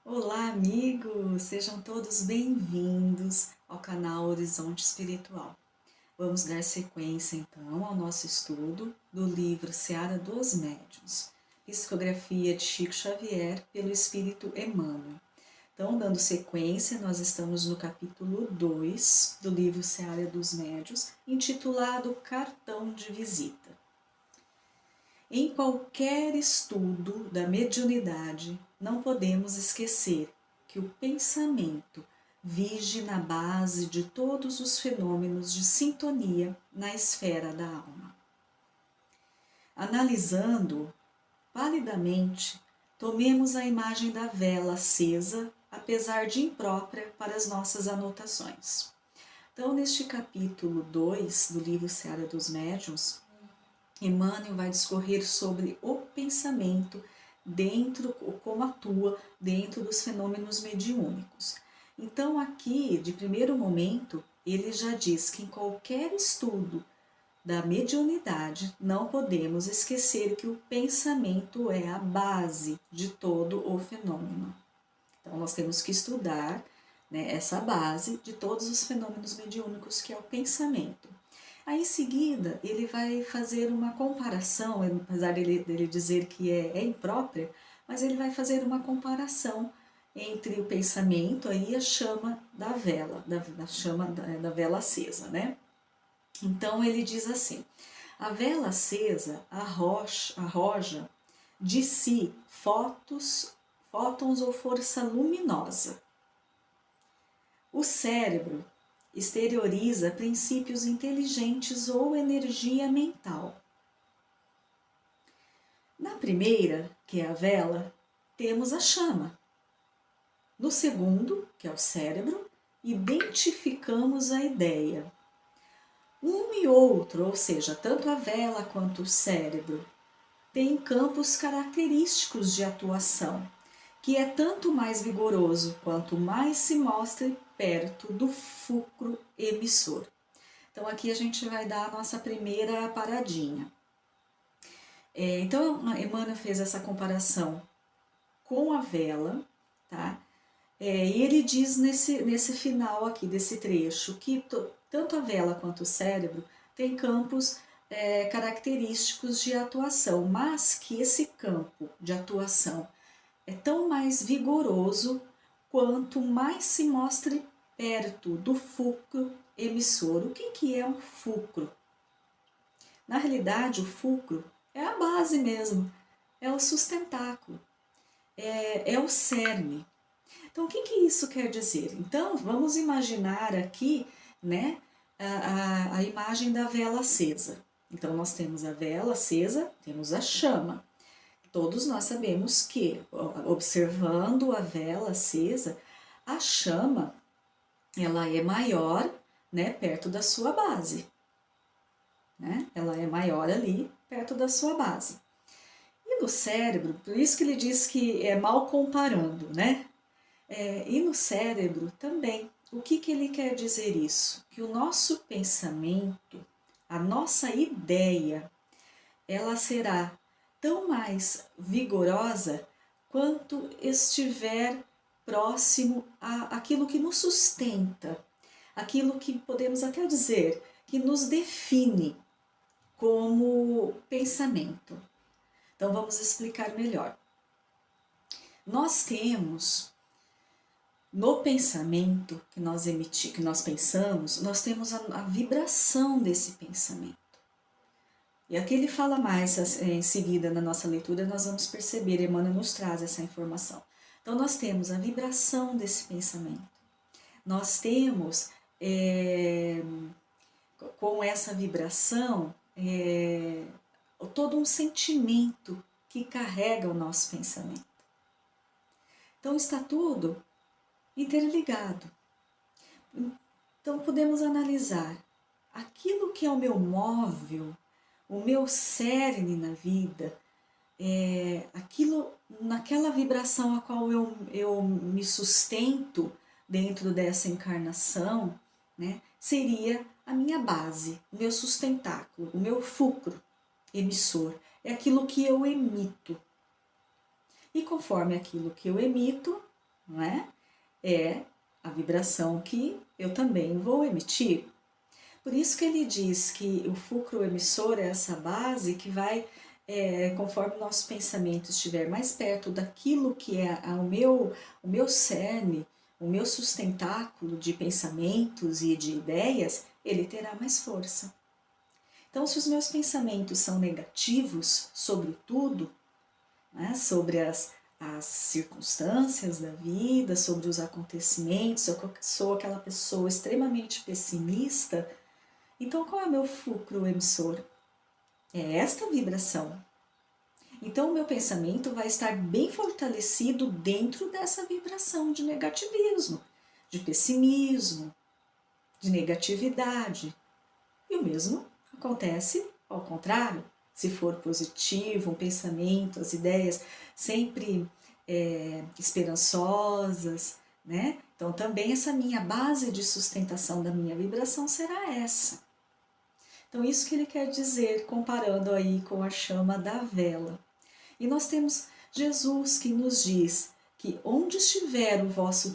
Olá, amigos! Sejam todos bem-vindos ao canal Horizonte Espiritual. Vamos dar sequência, então, ao nosso estudo do livro Seara dos Médiuns, psicografia de Chico Xavier pelo Espírito Emmanuel. Então, dando sequência, nós estamos no capítulo 2 do livro Seara dos Médiuns, intitulado Cartão de Visita. Em qualquer estudo da mediunidade, não podemos esquecer que o pensamento vige na base de todos os fenômenos de sintonia na esfera da alma. Analisando palidamente, tomemos a imagem da vela acesa, apesar de imprópria para as nossas anotações. Então, neste capítulo 2 do livro Seara dos Médiuns, Emmanuel vai discorrer sobre o pensamento dentro, como atua dentro dos fenômenos mediúnicos. Então, aqui, de primeiro momento, ele já diz que em qualquer estudo da mediunidade não podemos esquecer que o pensamento é a base de todo o fenômeno. Então, nós temos que estudar, né, essa base de todos os fenômenos mediúnicos, que é o pensamento. Aí, em seguida, ele vai fazer uma comparação, apesar dele dizer que é imprópria, mas ele vai fazer uma comparação entre o pensamento e a chama da vela, da chama da vela acesa, né? Então, ele diz assim: a vela acesa arroja de si fótons ou força luminosa. O cérebro exterioriza princípios inteligentes ou energia mental. Na primeira, que é a vela, temos a chama. No segundo, que é o cérebro, identificamos a ideia. Um e outro, ou seja, tanto a vela quanto o cérebro, têm campos característicos de atuação, que é tanto mais vigoroso quanto mais se mostre perto do fulcro emissor. Então, aqui a gente vai dar a nossa primeira paradinha. Então, Emmanuel fez essa comparação com a vela, tá? E ele diz nesse final aqui desse trecho que tanto a vela quanto o cérebro têm campos característicos de atuação, mas que esse campo de atuação é tão mais vigoroso quanto mais se mostre perto do fulcro emissor. O que é um fulcro? Na realidade, o fulcro é a base mesmo, é o sustentáculo, é o cerne. Então, o que isso quer dizer? Então, vamos imaginar aqui, né, a imagem da vela acesa. Então, nós temos a vela acesa, temos a chama. Todos nós sabemos que, observando a vela acesa, a chama, ela é maior, né, perto da sua base. Né? Ela é maior ali, perto da sua base. E no cérebro, por isso que ele diz que é mal comparando, né? E no cérebro também. O que ele quer dizer isso? Que o nosso pensamento, a nossa ideia, ela será tão mais vigorosa quanto estiver próximo àquilo que nos sustenta, aquilo que podemos até dizer que nos define como pensamento. Então vamos explicar melhor. Nós temos no pensamento que nós pensamos, nós temos a vibração desse pensamento. E aqui ele fala mais em seguida na nossa leitura, nós vamos perceber, Emmanuel nos traz essa informação. Então nós temos a vibração desse pensamento. Nós temos, com essa vibração, todo um sentimento que carrega o nosso pensamento. Então está tudo interligado. Então podemos analisar aquilo que é o meu móvel, o meu cerne na vida, aquilo, naquela vibração a qual eu me sustento dentro dessa encarnação, né, seria a minha base, o meu sustentáculo, o meu fulcro emissor, é aquilo que eu emito. E conforme aquilo que eu emito, não é? É a vibração que eu também vou emitir. Por isso que ele diz que o fulcro emissor é essa base que vai, conforme o nosso pensamento estiver mais perto daquilo que é o meu cerne, o meu sustentáculo de pensamentos e de ideias, ele terá mais força. Então, se os meus pensamentos são negativos sobre tudo, né, sobre as circunstâncias da vida, sobre os acontecimentos, eu sou aquela pessoa extremamente pessimista, então qual é o meu fulcro emissor? É esta vibração. Então o meu pensamento vai estar bem fortalecido dentro dessa vibração de negativismo, de pessimismo, de negatividade. E o mesmo acontece ao contrário. Se for positivo, um pensamento, as ideias sempre esperançosas, né? Então também essa minha base de sustentação da minha vibração será essa. Então isso que ele quer dizer, comparando aí com a chama da vela. E nós temos Jesus que nos diz que onde estiver o vosso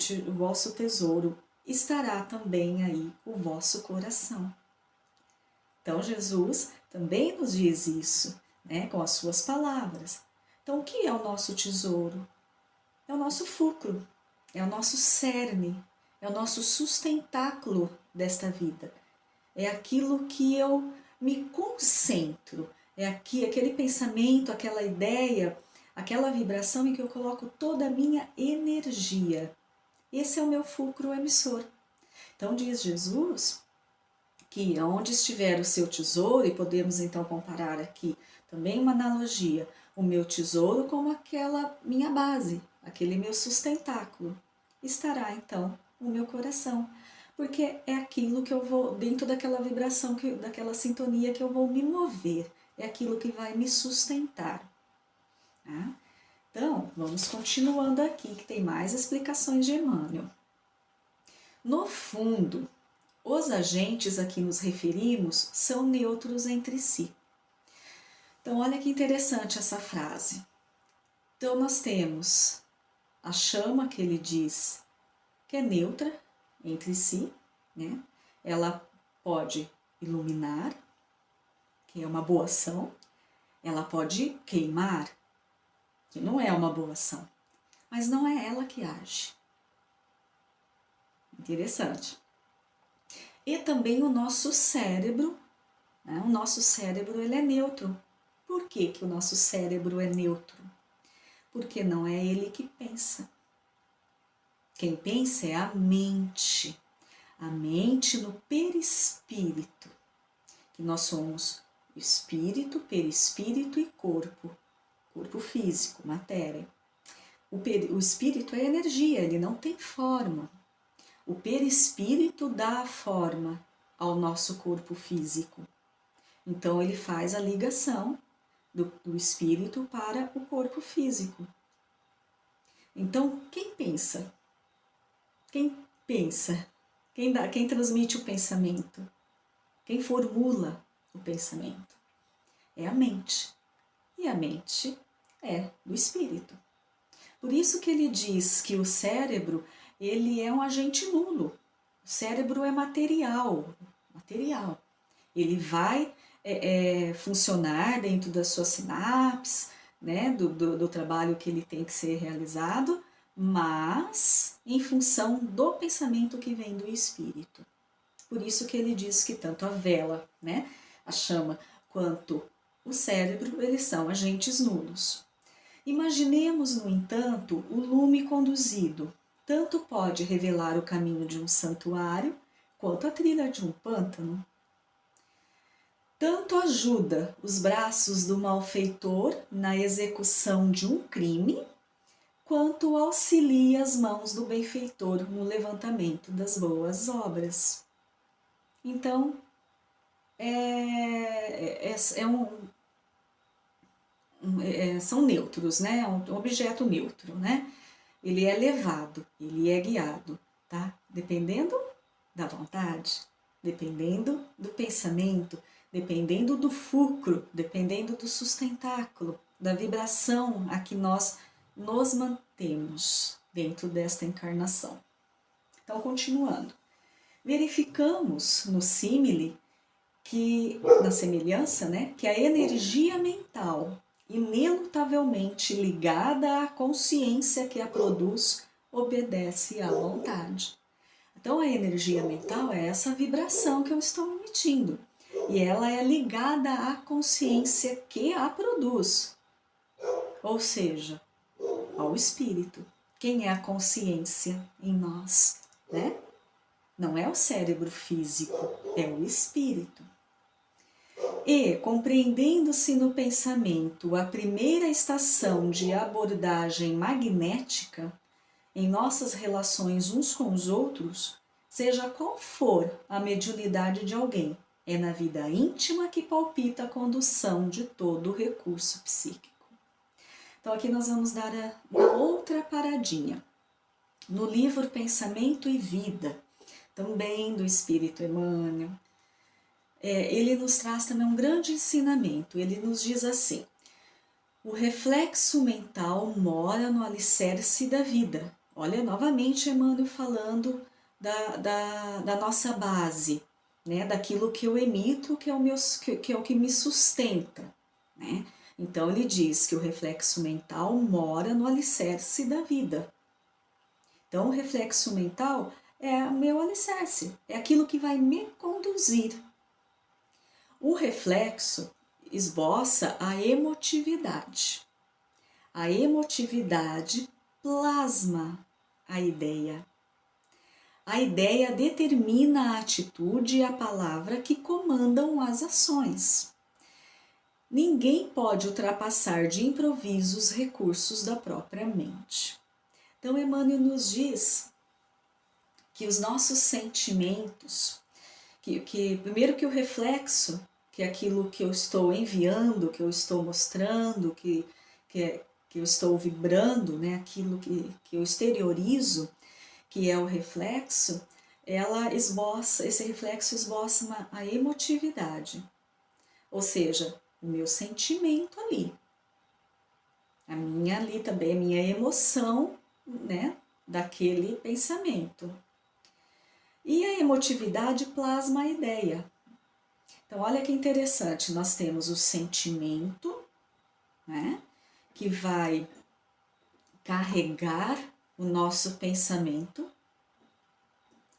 tesouro, estará também aí o vosso coração. Então Jesus também nos diz isso, né, com as suas palavras. Então o que é o nosso tesouro? É o nosso fulcro, é o nosso cerne, é o nosso sustentáculo desta vida. É aquilo que eu me concentro, é aquele pensamento, aquela ideia, aquela vibração em que eu coloco toda a minha energia. Esse é o meu fulcro emissor. Então diz Jesus que onde estiver o seu tesouro, e podemos então comparar aqui também uma analogia, o meu tesouro como aquela minha base, aquele meu sustentáculo, estará então o meu coração, porque é aquilo que eu vou, dentro daquela vibração, daquela sintonia que eu vou me mover, é aquilo que vai me sustentar. Tá? Então, vamos continuando aqui, que tem mais explicações de Emmanuel. No fundo, os agentes a que nos referimos são neutros entre si. Então, olha que interessante essa frase. Então, nós temos a chama que ele diz que é neutra entre si, né? Ela pode iluminar, que é uma boa ação, ela pode queimar, que não é uma boa ação, mas não é ela que age. Interessante. E também o nosso cérebro, né? O nosso cérebro ele é neutro. Por que que o nosso cérebro é neutro? Porque não é ele que pensa. Quem pensa é a mente no perispírito, que nós somos espírito, perispírito e corpo físico, matéria. O espírito é energia, ele não tem forma. O perispírito dá a forma ao nosso corpo físico. Então ele faz a ligação do espírito para o corpo físico. Então, quem pensa? Quem pensa? Quem transmite o pensamento? Quem formula o pensamento? É a mente. E a mente é do espírito. Por isso que ele diz que o cérebro, ele é um agente nulo. O cérebro é material. Ele vai funcionar dentro das suas sinapses, né, do trabalho que ele tem que ser realizado, mas em função do pensamento que vem do espírito. Por isso que ele diz que tanto a vela, né, a chama, quanto o cérebro, eles são agentes nulos. Imaginemos, no entanto, o lume conduzido. Tanto pode revelar o caminho de um santuário, quanto a trilha de um pântano. Tanto ajuda os braços do malfeitor na execução de um crime, quanto auxilia as mãos do benfeitor no levantamento das boas obras. Então, são neutros, né? É um objeto neutro, né? Ele é levado, ele é guiado, tá? Dependendo da vontade, dependendo do pensamento, dependendo do fulcro, dependendo do sustentáculo, da vibração a que nós nos mantemos, dentro desta encarnação. Então, continuando. Verificamos no símile que, na semelhança, né, que a energia mental, inelutavelmente ligada à consciência que a produz, obedece à vontade. Então, a energia mental é essa vibração que eu estou emitindo, e ela é ligada à consciência que a produz, ou seja, ao espírito. Quem é a consciência em nós, né? Não é o cérebro físico, é o espírito. E, compreendendo-se no pensamento a primeira estação de abordagem magnética em nossas relações uns com os outros, seja qual for a mediunidade de alguém, é na vida íntima que palpita a condução de todo o recurso psíquico. Então aqui nós vamos dar uma outra paradinha. No livro Pensamento e Vida, também do Espírito Emmanuel, ele nos traz também um grande ensinamento. Ele nos diz assim: o reflexo mental mora no alicerce da vida. Olha, novamente Emmanuel falando da nossa base, né? Daquilo que eu emito, que é o que me sustenta, né? Então ele diz que o reflexo mental mora no alicerce da vida. Então o reflexo mental é o meu alicerce, é aquilo que vai me conduzir. O reflexo esboça a emotividade. A emotividade plasma a ideia. A ideia determina a atitude e a palavra que comandam as ações. Ninguém pode ultrapassar de improviso os recursos da própria mente. Então, Emmanuel nos diz que os nossos sentimentos, primeiro que o reflexo, que é aquilo que eu estou enviando, que eu estou mostrando, que eu estou vibrando, né, aquilo que eu exteriorizo, que é o reflexo, esse reflexo esboça a emotividade, ou seja, o meu sentimento ali, a minha emoção, né, daquele pensamento. E a emotividade plasma a ideia. Então, olha que interessante, nós temos o sentimento, né, que vai carregar o nosso pensamento,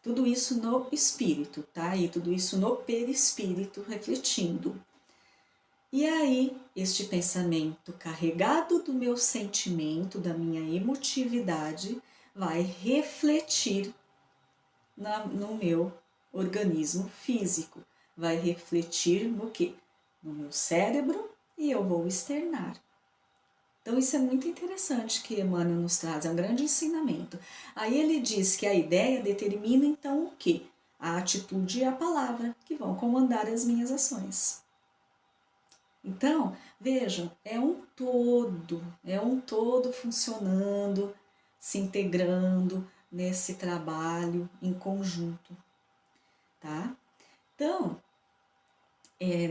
tudo isso no espírito, tá? E tudo isso no perispírito refletindo. E aí, este pensamento carregado do meu sentimento, da minha emotividade, vai refletir no meu organismo físico. Vai refletir no quê? No meu cérebro, e eu vou externar. Então isso é muito interessante que Emmanuel nos traz, é um grande ensinamento. Aí ele diz que a ideia determina então o quê? A atitude e a palavra que vão comandar as minhas ações. Então, vejam, é um todo funcionando, se integrando nesse trabalho em conjunto, tá? Então,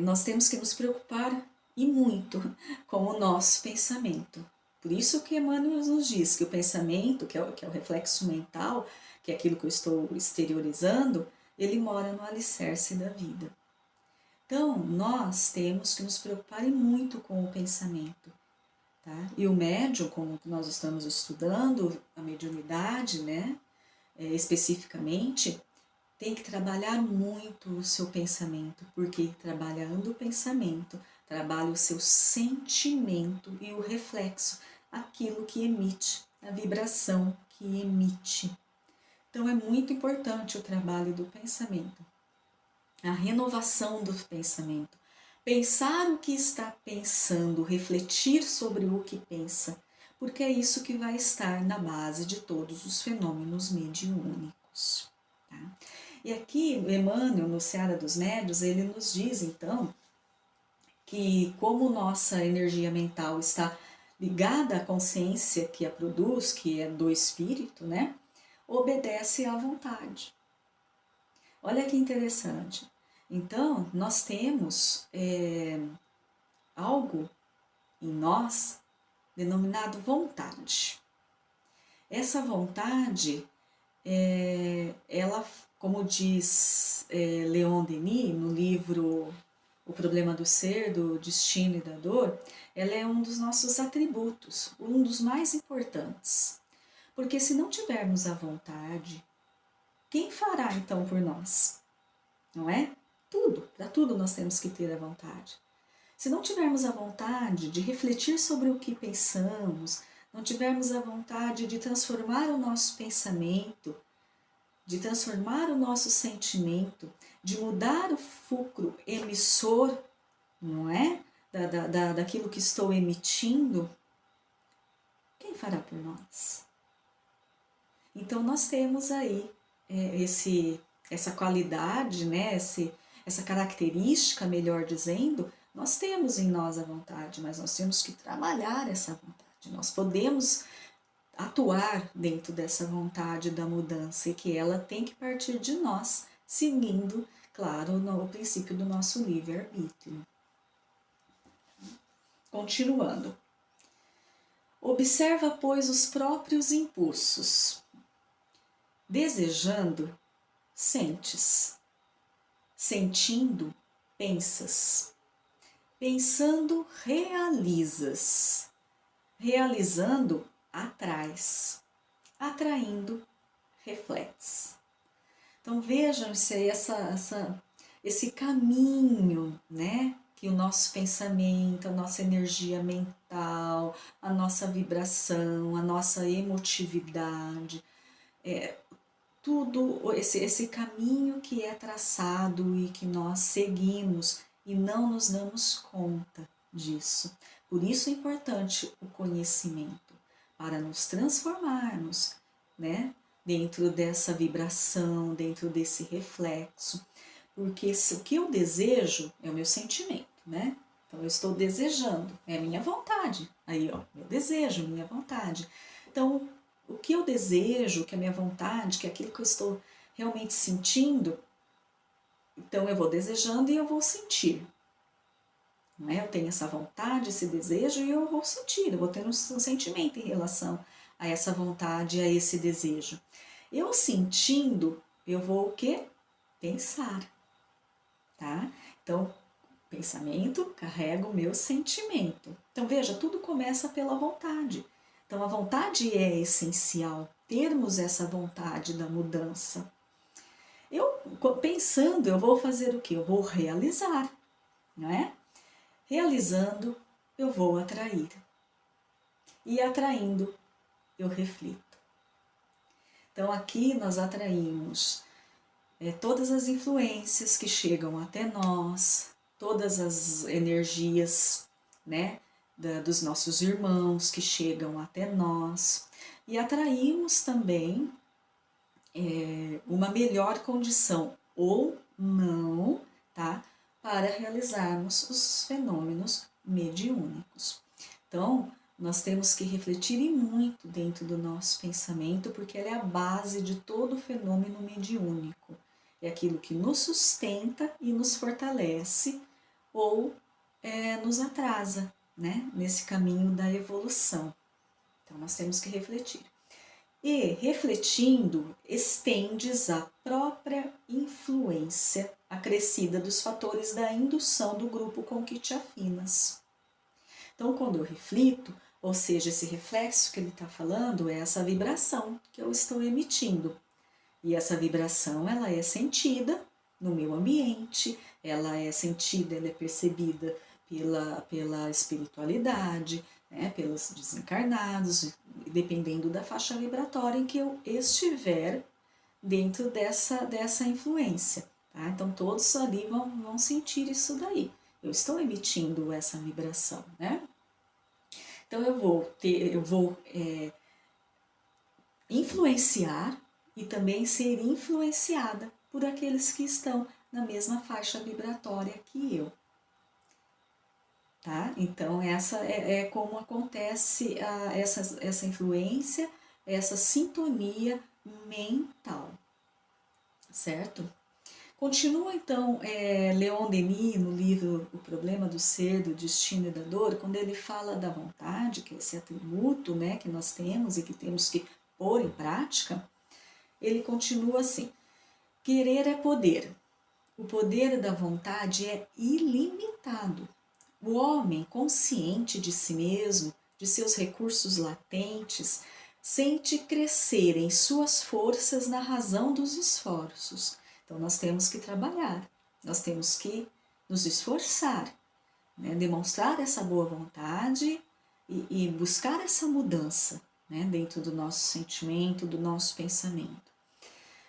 nós temos que nos preocupar e muito com o nosso pensamento. Por isso que Emmanuel nos diz que o pensamento, que é o reflexo mental, que é aquilo que eu estou exteriorizando, ele mora no alicerce da vida. Então, nós temos que nos preocupar e muito com o pensamento. Tá? E o médium, como nós estamos estudando, a mediunidade, né, especificamente, tem que trabalhar muito o seu pensamento, porque trabalhando o pensamento, trabalha o seu sentimento e o reflexo, aquilo que emite, a vibração que emite. Então é muito importante o trabalho do pensamento, a renovação do pensamento. Pensar o que está pensando, refletir sobre o que pensa, porque é isso que vai estar na base de todos os fenômenos mediúnicos. Tá? E aqui, Emmanuel, no Seara dos Médiuns, ele nos diz, então, que como nossa energia mental está ligada à consciência que a produz, que é do espírito, né, obedece à vontade. Olha que interessante. Então, nós temos algo em nós denominado vontade. essa vontade, ela, como diz Leon Denis no livro O Problema do Ser, do Destino e da Dor, ela é um dos nossos atributos, um dos mais importantes. Porque se não tivermos a vontade, quem fará então por nós? Não é? Tudo, para tudo nós temos que ter a vontade. Se não tivermos a vontade de refletir sobre o que pensamos, não tivermos a vontade de transformar o nosso pensamento, de transformar o nosso sentimento, de mudar o fulcro emissor, não é? Daquilo que estou emitindo, quem fará por nós? Então nós temos aí essa qualidade, né? Essa característica, melhor dizendo, nós temos em nós a vontade, mas nós temos que trabalhar essa vontade. Nós podemos atuar dentro dessa vontade da mudança e que ela tem que partir de nós, seguindo, claro, o princípio do nosso livre-arbítrio. Continuando. Observa, pois, os próprios impulsos. Desejando, sentes. Sentindo, pensas. Pensando, realizas. Realizando, atrais. Atraindo, refletes. Então vejam esse caminho, né? Que o nosso pensamento, a nossa energia mental, a nossa vibração, a nossa emotividade, tudo esse caminho que é traçado e que nós seguimos e não nos damos conta disso. Por isso é importante o conhecimento, para nos transformarmos, né? Dentro dessa vibração, dentro desse reflexo. Porque o que eu desejo é o meu sentimento, né? Então eu estou desejando, é a minha vontade. Aí, ó, meu desejo, minha vontade. Então, o que eu desejo, que é a minha vontade, que é aquilo que eu estou realmente sentindo, então eu vou desejando e eu vou sentir. Não é? Eu tenho essa vontade, esse desejo e eu vou sentir, eu vou ter um sentimento em relação a essa vontade, a esse desejo. Eu sentindo, eu vou o quê? Pensar, tá? Então, pensamento carrega o meu sentimento. Então, veja, tudo começa pela vontade. Então, a vontade é essencial, termos essa vontade da mudança. Eu, pensando, eu vou fazer o quê? Eu vou realizar, não é? Realizando, eu vou atrair. E atraindo, eu reflito. Então, aqui nós atraímos todas as influências que chegam até nós, todas as energias, né, dos nossos irmãos que chegam até nós, e atraímos também uma melhor condição ou não, tá, para realizarmos os fenômenos mediúnicos. Então, nós temos que refletir e muito dentro do nosso pensamento, porque ela é a base de todo o fenômeno mediúnico. É aquilo que nos sustenta e nos fortalece ou nos atrasa, né, nesse caminho da evolução. Então, nós temos que refletir. E, refletindo, estendes a própria influência acrescida dos fatores da indução do grupo com que te afinas. Então, quando eu reflito, ou seja, esse reflexo que ele está falando é essa vibração que eu estou emitindo. E essa vibração, ela é sentida no meu ambiente, ela é sentida, ela é percebida pela espiritualidade, né, pelos desencarnados, dependendo da faixa vibratória em que eu estiver dentro dessa influência. Tá? Então, todos ali vão sentir isso daí. Eu estou emitindo essa vibração, né? Então, eu vou influenciar e também ser influenciada por aqueles que estão na mesma faixa vibratória que eu. Tá? Então, essa é como acontece essa influência, essa sintonia mental, certo? Continua, então, Leon Denis, no livro O Problema do Ser, do Destino e da Dor, quando ele fala da vontade, que é esse atributo, né, que nós temos e que temos que pôr em prática, ele continua assim: querer é poder. O poder da vontade é ilimitado. O homem, consciente de si mesmo, de seus recursos latentes, sente crescer em suas forças na razão dos esforços. Então, nós temos que trabalhar, nós temos que nos esforçar, né? Demonstrar essa boa vontade e buscar essa mudança, né? Dentro do nosso sentimento, do nosso pensamento.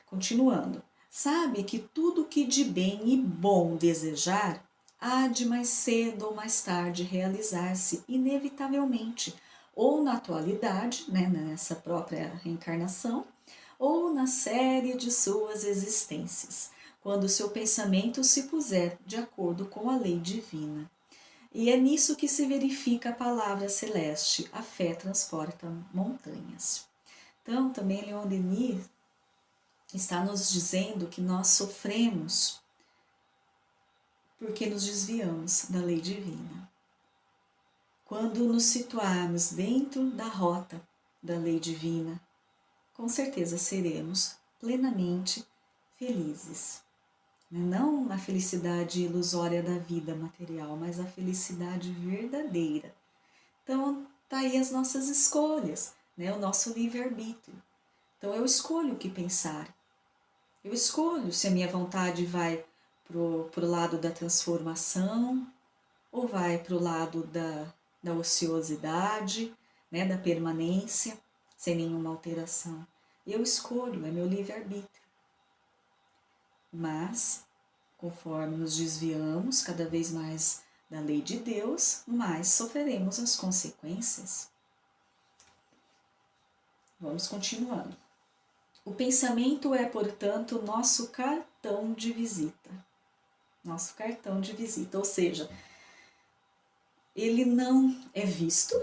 Continuando, sabe que tudo que de bem e bom desejar há de mais cedo ou mais tarde realizar-se inevitavelmente, ou na atualidade, né, nessa própria reencarnação, ou na série de suas existências, quando o seu pensamento se puser de acordo com a lei divina. E é nisso que se verifica a palavra celeste: a fé transporta montanhas. Então, também Leon Denis está nos dizendo que nós sofremos porque nos desviamos da lei divina. Quando nos situarmos dentro da rota da lei divina, com certeza seremos plenamente felizes. Não a felicidade ilusória da vida material, mas a felicidade verdadeira. Então, tá aí as nossas escolhas, né? O nosso livre-arbítrio. Então, eu escolho o que pensar. Eu escolho se a minha vontade vai pro lado da transformação ou vai pro lado da ociosidade, né, da permanência, sem nenhuma alteração. Eu escolho, é meu livre-arbítrio. Mas, conforme nos desviamos cada vez mais da lei de Deus, mais sofreremos as consequências. Vamos continuando. O pensamento é, portanto, nosso cartão de visita. Nosso cartão de visita, ou seja, ele não é visto,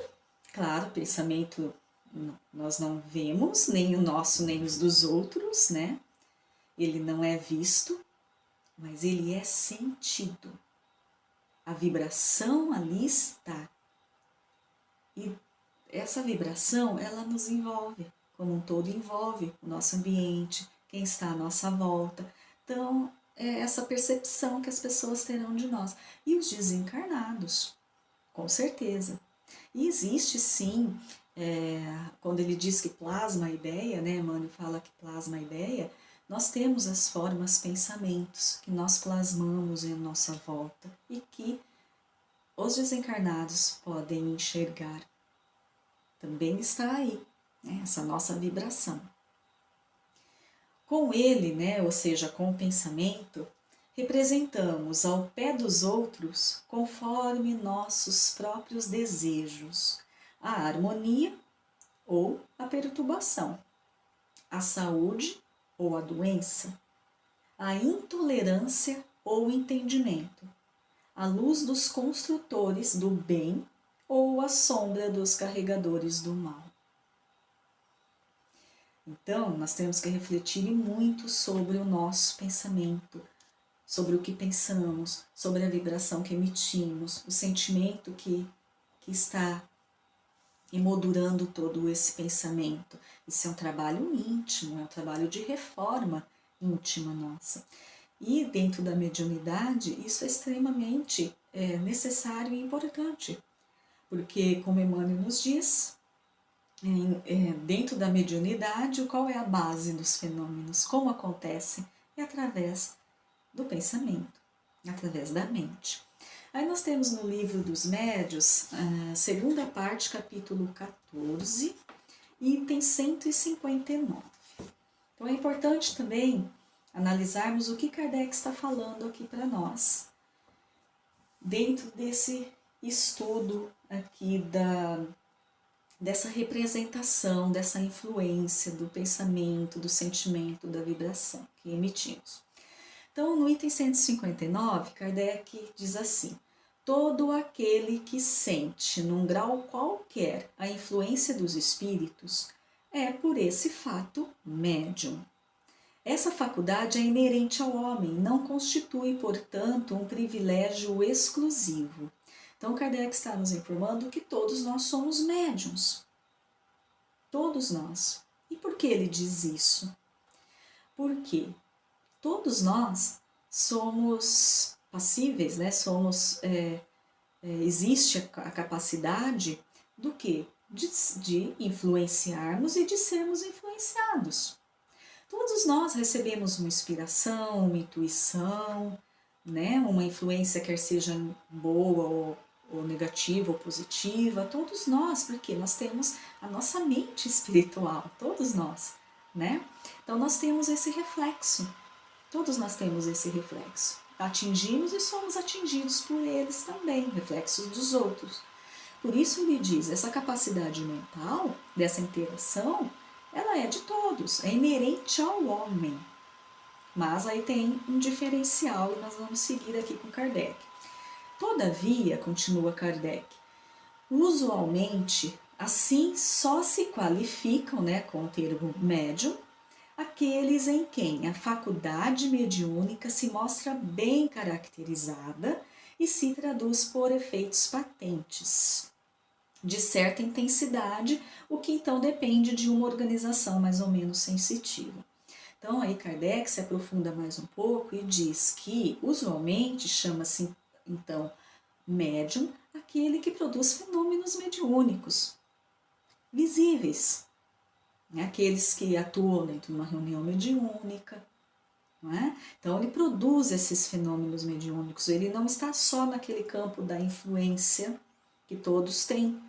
claro, o pensamento nós não vemos, nem o nosso, nem os dos outros, né? Ele não é visto, mas ele é sentido. A vibração ali está. E essa vibração, ela nos envolve, como um todo envolve o nosso ambiente, quem está à nossa volta. Então, é essa percepção que as pessoas terão de nós. E os desencarnados, com certeza. E existe sim, quando ele diz que plasma a ideia, né, Emmanuel fala que plasma a ideia, nós temos as formas, pensamentos que nós plasmamos em nossa volta e que os desencarnados podem enxergar. Também está aí, né, essa nossa vibração. Com ele, né, ou seja, com o pensamento, representamos ao pé dos outros, conforme nossos próprios desejos, a harmonia ou a perturbação, a saúde ou a doença, a intolerância ou o entendimento, a luz dos construtores do bem ou a sombra dos carregadores do mal. Então, nós temos que refletir muito sobre o nosso pensamento, sobre o que pensamos, sobre a vibração que emitimos, o sentimento que está emoldurando todo esse pensamento. Isso é um trabalho íntimo, é um trabalho de reforma íntima nossa. E dentro da mediunidade, isso é extremamente necessário e importante, porque, como Emmanuel nos diz, dentro da mediunidade, qual é a base dos fenômenos? Como acontecem? É através do pensamento, através da mente. Aí nós temos no livro dos médios, a segunda parte, capítulo 14, item 159. Então é importante também analisarmos o que Kardec está falando aqui para nós, dentro desse estudo aqui dessa representação, dessa influência do pensamento, do sentimento, da vibração que emitimos. Então, no item 159, Kardec diz assim: todo aquele que sente, num grau qualquer, a influência dos espíritos, é, por esse fato, médium. Essa faculdade é inerente ao homem, não constitui, portanto, um privilégio exclusivo. Então, Kardec está nos informando que todos nós somos médiuns. Todos nós. E por que ele diz isso? Porque todos nós somos passíveis, né? Existe a capacidade do quê? De influenciarmos e de sermos influenciados. Todos nós recebemos uma inspiração, uma intuição, né? Uma influência, quer seja boa ou negativa ou positiva, todos nós, porque nós temos a nossa mente espiritual, todos nós, né? Então nós temos esse reflexo, todos nós temos esse reflexo. Atingimos e somos atingidos por eles também, reflexos dos outros. Por isso ele diz, essa capacidade mental, dessa interação, ela é de todos, é inerente ao homem. Mas aí tem um diferencial e nós vamos seguir aqui com Kardec. Todavia, continua Kardec, usualmente assim só se qualificam, né, com o termo médium, aqueles em quem a faculdade mediúnica se mostra bem caracterizada e se traduz por efeitos patentes, de certa intensidade, o que então depende de uma organização mais ou menos sensitiva. Então aí Kardec se aprofunda mais um pouco e diz que usualmente chama-se então médium aquele que produz fenômenos mediúnicos visíveis, né? Aqueles que atuam dentro de uma reunião mediúnica, não é? Então ele produz esses fenômenos mediúnicos, ele não está só naquele campo da influência que todos têm,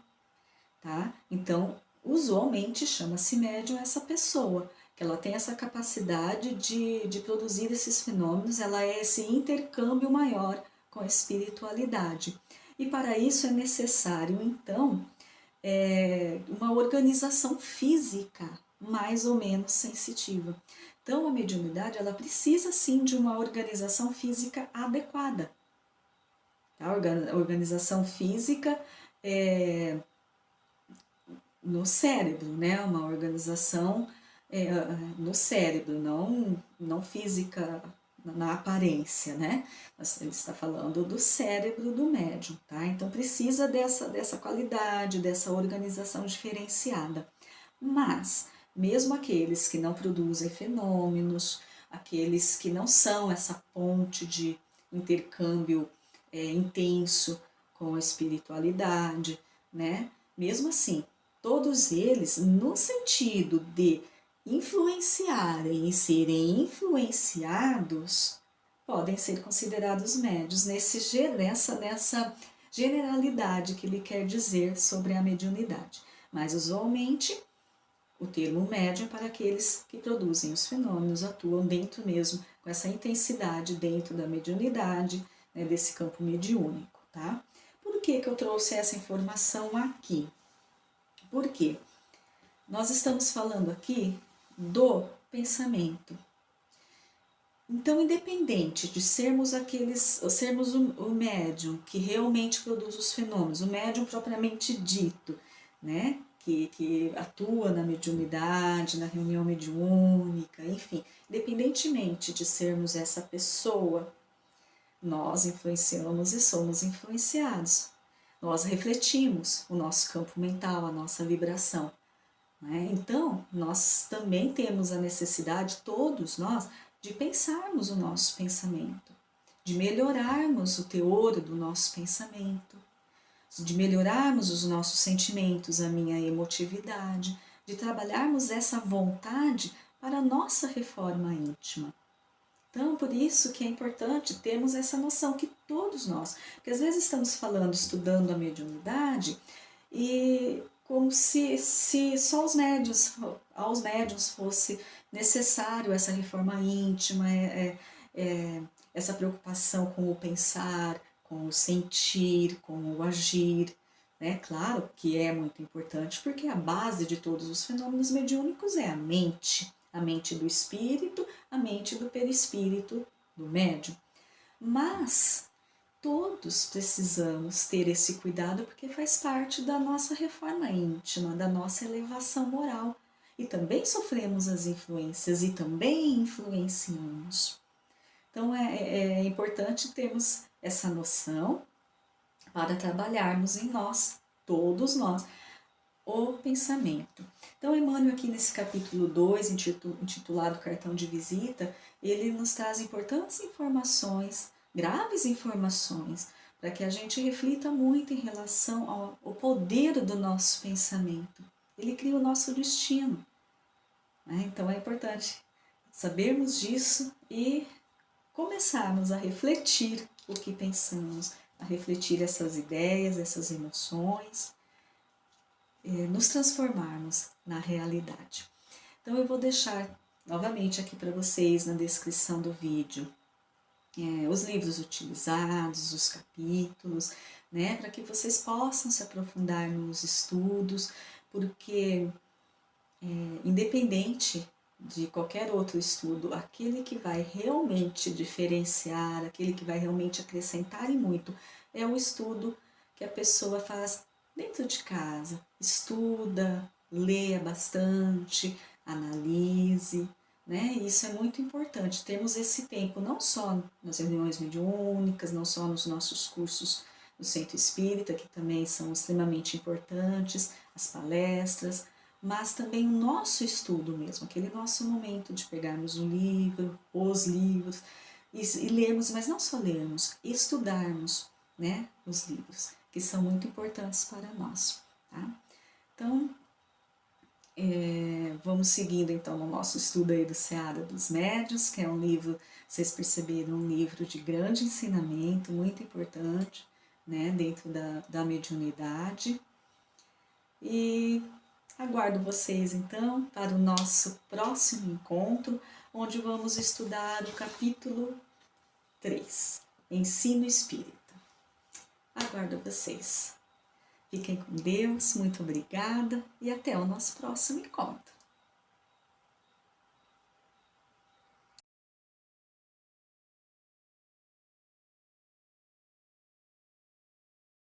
tá? Então usualmente chama-se médium essa pessoa, que ela tem essa capacidade de produzir esses fenômenos, ela é esse intercâmbio maior com a espiritualidade. E para isso é necessário, então, uma organização física mais ou menos sensitiva. Então, a mediunidade ela precisa sim de uma organização física adequada. Tá? A organização física no cérebro, né? Uma organização no cérebro, não física na aparência, né? Ele está falando do cérebro do médium, tá? Então precisa dessa qualidade, dessa organização diferenciada. Mas, mesmo aqueles que não produzem fenômenos, aqueles que não são essa ponte de intercâmbio intenso com a espiritualidade, né? Mesmo assim, todos eles, no sentido de influenciarem e serem influenciados, podem ser considerados médios nessa generalidade que ele quer dizer sobre a mediunidade. Mas, usualmente, o termo médium é para aqueles que produzem os fenômenos, atuam dentro mesmo, com essa intensidade dentro da mediunidade, né, desse campo mediúnico, tá? Por que eu trouxe essa informação aqui? Porque nós estamos falando aqui do pensamento. Então, independente de sermos o médium que realmente produz os fenômenos, o médium propriamente dito, né, que atua na mediunidade, na reunião mediúnica, enfim, independentemente de sermos essa pessoa, nós influenciamos e somos influenciados. Nós refletimos o nosso campo mental, a nossa vibração. Né? Então, nós também temos a necessidade, todos nós, de pensarmos o nosso pensamento, de melhorarmos o teor do nosso pensamento, de melhorarmos os nossos sentimentos, a minha emotividade, de trabalharmos essa vontade para a nossa reforma íntima. Então, por isso que é importante termos essa noção que todos nós, porque às vezes estamos falando, estudando a mediunidade, e como se só aos médiuns fosse necessário essa reforma íntima, essa preocupação com o pensar, com o sentir, com o agir. Né? Claro que é muito importante, porque a base de todos os fenômenos mediúnicos é a mente do espírito, a mente do perispírito do médium. Mas todos precisamos ter esse cuidado porque faz parte da nossa reforma íntima, da nossa elevação moral. E também sofremos as influências e também influenciamos. Então é importante termos essa noção para trabalharmos em nós, todos nós. o pensamento. Então, Emmanuel aqui nesse capítulo 2, intitulado Cartão de Visita, ele nos traz importantes informações, graves informações, para que a gente reflita muito em relação ao poder do nosso pensamento. Ele cria o nosso destino, né? Então é importante sabermos disso e começarmos a refletir o que pensamos, a refletir essas ideias, essas emoções, nos transformarmos na realidade. Então eu vou deixar novamente aqui para vocês na descrição do vídeo os livros utilizados, os capítulos, né, para que vocês possam se aprofundar nos estudos, porque independente de qualquer outro estudo, aquele que vai realmente diferenciar, aquele que vai realmente acrescentar e muito, é o estudo que a pessoa faz dentro de casa. Estuda, leia bastante, analise, né? Isso é muito importante, termos esse tempo não só nas reuniões mediúnicas, não só nos nossos cursos no Centro Espírita, que também são extremamente importantes, as palestras, mas também o nosso estudo mesmo, aquele nosso momento de pegarmos um livro, os livros, e lermos, mas não só lermos, estudarmos, né, os livros, que são muito importantes para nós, tá? Então, vamos seguindo então no nosso estudo aí do Seara dos Médiuns, que é um livro, vocês perceberam, um livro de grande ensinamento, muito importante, né, dentro da mediunidade. E aguardo vocês então para o nosso próximo encontro, onde vamos estudar o capítulo 3, Ensino Espírita. Aguardo vocês. Fiquem com Deus, muito obrigada e até o nosso próximo encontro.